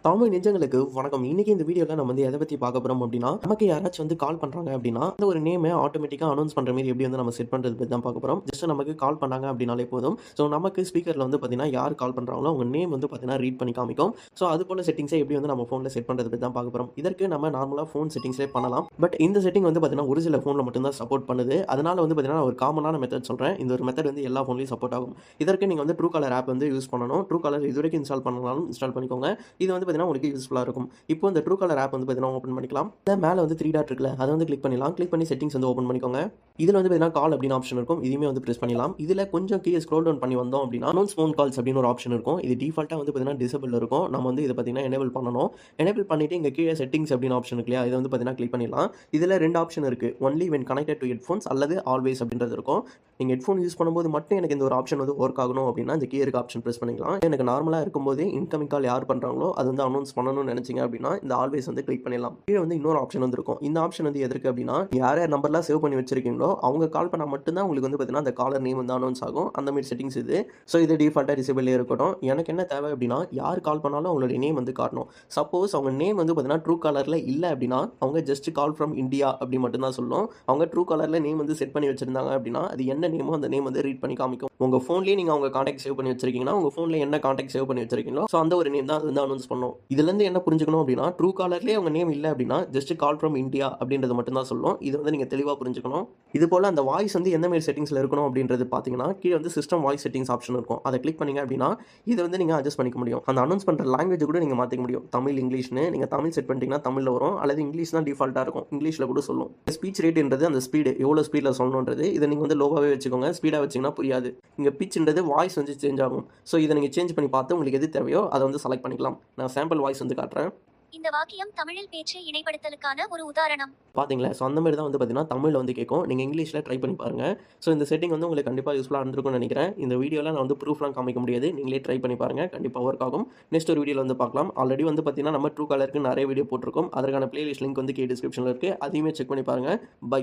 தமிழ் நெஞ்சங்களுக்கு வணக்கம். இன்னைக்கு இந்த வீடியோல நம்ம வந்து எதை பத்தி பார்க்க போறோம் அப்படின்னா, நமக்கு யாராச்சும் வந்து கால் பண்றாங்க அப்படின்னா, அந்த ஒரு நேமை ஆட்டோமேட்டிக்கா அனௌன்ஸ் பண்ற மாரி எப்படி வந்து நம்ம செட் பண்றது பத்தி தான் பார்க்க போறோம். ஜஸ்ட் நமக்கு கால் பண்ணாங்க அப்படின்னாலே போதும். ஸோ நமக்கு ஸ்பீக்கர்ல வந்து பார்த்தீங்கன்னா, யார் கால் பண்றாங்களோ அவங்க நேம் வந்து பார்த்தீங்கன்னா ரீட் பண்ணி காமிக்கும். ஸோ அது போல செட்டிங்ஸை எப்படி வந்து நம்ம ஃபோன்ல செட் பண்றது பத்தி தான் பார்க்க போறோம். இதற்கு நம்ம நார்மலா ஃபோன் செட்டிங்ஸ்லேயே பண்ணலாம். பட் இந்த செட்டிங் வந்து பார்த்தீங்கன்னா, ஒரு சில ஃபோன்ல மட்டும் தான் சப்போர்ட் பண்ணுது. அதனால வந்து பார்த்தீங்கன்னா, ஒரு காமனான மெத்தட் சொல்றேன். இந்த ஒரு மெத்தட் வந்து எல்லா ஃபோன்லயும் சப்போர்ட் ஆகும். இதற்கு நீங்க வந்து Truecaller ஆப் வந்து யூஸ் பண்ணணும். Truecaller இதுவரைக்கும் இன்ஸ்டால் பண்ணனாலும் இன்ஸ்டால் பண்ணிக்கோங்க. இது வந்து பார்த்தீங்கன்னா உங்களுக்கு யூஸ்ஃபுல்லா இருக்கும். இப்போ இந்த Truecaller ஆப் வந்து பார்த்தீங்கன்னா ஓப்பன் பண்ணிக்கலாம். மேலே வந்து 3 டாட் இருக்குல்ல, அதை வந்து கிளிக் பண்ணிடலாம். கிளிக் பண்ணி செட்டிங்ஸ் வந்து ஓப்பன் பண்ணிக்கோங்க. இதில் வந்து பார்த்தீங்கன்னா கால் அப்படின்னு ஆப்ஷன் இருக்கும். இதையுமே வந்து ப்ரெஸ் பண்ணிடலாம். இதில் கொஞ்சம் கீழே ஸ்க்ரோல் டவுன் பண்ணி வந்தோம் அப்படின்னா அனௌன்ஸ் ஃபோன் கால்ஸ் அப்படின்னு ஒரு ஆப்ஷன் இருக்கும். இது டிஃபால்ட்டாக வந்து பார்த்தீங்கன்னா டிசபிள் இருக்கும். நம்ம வந்து இதை பார்த்தீங்கன்னா எனேபிள் பண்ணணும். எனேபிள் பண்ணிட்டு இங்கே கீழே செட்டிங்ஸ் அப்படின்னு ஆப்ஷன் இருக்கு இல்லையா, இதை வந்து பார்த்தீங்கன்னா கிளிக் பண்ணிடலாம். இதில் 2 ஆப்ஷன் இருக்கு. Only when connected to headphones அல்லது ஆல்வேஸ் அப்படின்றது இருக்கும். நீங்கள் ஹெட்ஃபோன் யூஸ் பண்ணும்போது மட்டும் எனக்கு இந்த ஒரு ஆப்ஷன் வந்து ஒர்க் ஆகணும் அப்படின்னா இந்த கீழே இருக்க ஆப்ஷன் ப்ரெஸ் பண்ணிக்கலாம். எனக்கு நார்மலாக இருக்கும்போது இன்கமிங் கால் யார் பண்ணுறாங்களோ அது வந்து அனௌன்ஸ் பண்ணணும்னு நினைச்சிங்க அப்படின்னா இந்த ஆல்வேஸ் வந்து கிளிக் பண்ணிடலாம். கீழே வந்து இன்னொரு ஆப்ஷன் வந்து இருக்கும். இந்த ஆப்ஷன் வந்து எதற்கு அப்படின்னா, யார் யார் நம்பர்லாம் சேவ் பண்ணி வச்சிருக்கீங்களோ அவங்க கால் பண்ணால் மட்டும்தான் உங்களுக்கு வந்து பார்த்தீங்கன்னா அந்த காலர் நேம் வந்து அனௌன்ஸ் ஆகும். அந்த மாதிரி செட்டிங்ஸ் இது. ஸோ இது டிஃபால்ட்டாக டிசேபிளே இருக்கட்டும். எனக்கு என்ன தேவை அப்படின்னா, யார் கால் பண்ணாலும் அவங்களுடைய நேம் வந்து காட்டணும். சப்போஸ் அவங்க நேம் வந்து பார்த்தீங்கன்னா Truecallerல இல்லை அப்படின்னா அவங்க ஜஸ்ட் கால் ஃப்ரம் இந்தியா அப்படி மட்டும்தான் சொல்லும். அவங்க Truecallerல நேம் வந்து செட் பண்ணி வச்சிருந்தாங்க அப்படின்னா அது என்ன நேமோ அந்த நேம் வந்து ரீட் பண்ணி காமிக்கும். உங்க ஃபோன்லேயே நீங்கள் அவங்க கான்டாக்ட் சேவ் பண்ணி வச்சிருக்கீங்கன்னா உங்க ஃபோனில் என்ன கான்டாக்ட் சேவ் பண்ணி வச்சிருக்கீங்களோ ஸோ அந்த ஒரு நேம் தான் அது வந்து அனௌன்ஸ் பண்ணும். இதுலேருந்து என்ன புரிஞ்சுக்கணும் அப்படின்னா, Truecallerலேயே அவங்க நேம் இல்லை அப்படின்னா ஜஸ்ட் கால் ஃப்ரம் இந்தியா அப்படின்றது மட்டும் தான் சொல்லும். இது வந்து நீங்கள் தெளிவாக புரிஞ்சுக்கணும். இது போல் அந்த வாய்ஸ் வந்து எந்த மாதிரி செட்டிங்ஸில் இருக்கணும் அப்படின்றது பார்த்தீங்கன்னா, கீழே வந்து சிஸ்டம் வாய்ஸ் செட்டிங்ஸ் ஆப்ஷன் இருக்கும். அதை கிளிக் பண்ணீங்க அப்படின்னா இதை வந்து நீங்கள் அட்ஜஸ்ட் பண்ணிக்க முடியும். அந்த அனௌன்ஸ் பண்ணுற லாங்குவேஜ் கூட நீங்கள் மாற்றிக்க முடியும். தமிழ், இங்கிலீஷ்னு நீங்கள் தமிழ் செட் பண்ணிட்டீங்கன்னா தமிழில் வரும். அல்லது இங்கிலீஷ் தான் டிஃபால்ட்டாக இருக்கும். இங்கிலீஷில் கூட சொல்லும். ஸ்பீச் ரேட்ன்றது அந்த ஸ்பீடு எவ்வளோ ஸ்பீடில் சொல்லணுன்றது இதை நீங்கள் வந்து லோவாகவே வச்சுக்கோங்க. ஸ்பீடாக வச்சிங்கன்னா புரியாது. இங்கே பிச்ன்றது வாய்ஸ் வந்து சேஞ்ச் ஆகும். ஸோ இதை நீங்கள் சேஞ்ச் பண்ணி பார்த்து உங்களுக்கு எது தேவையோ அதை வந்து செலக்ட் பண்ணிக்கலாம். நான் சாம்பிள் வாய்ஸ் வந்து காட்டுறேன். இந்த வாக்கியம் தமிழில் பேச்சு இணைப்படுத்தலுக்கான ஒரு உதாரணம். பார்த்தீங்களா? ஸோ அந்த மாதிரி தான் வந்து பார்த்தீங்கன்னா தமிழில் வந்து கேட்கும். நீங்கள் இங்கிலீஷில் ட்ரை பண்ணி பாருங்கள். ஸோ இந்த செட்டிங் வந்து உங்களுக்கு கண்டிப்பாக யூஸ்ஃபுல்லாக இருந்திருக்கும்னு நினைக்கிறேன். இந்த வீடியோவில் நான் வந்து ப்ரூஃப்லாம் காமிக்க முடியாது. நீங்களே ட்ரை பண்ணி பாருங்கள். கண்டிப்பாக ஒர்க் ஆகும். நெக்ஸ்ட் ஒரு வீடியோவில் வந்து பார்க்கலாம். ஆல்ரெடி வந்து பார்த்தீங்கன்னா நம்ம Truecallerக்கு நிறைய வீடியோ போட்டிருக்கோம். அதற்கான பிளேலிஸ்ட் லிங்க் வந்து டிஸ்கிரிப்ஷனில் இருக்குது. அதையுமே செக் பண்ணி பாருங்கள். பை.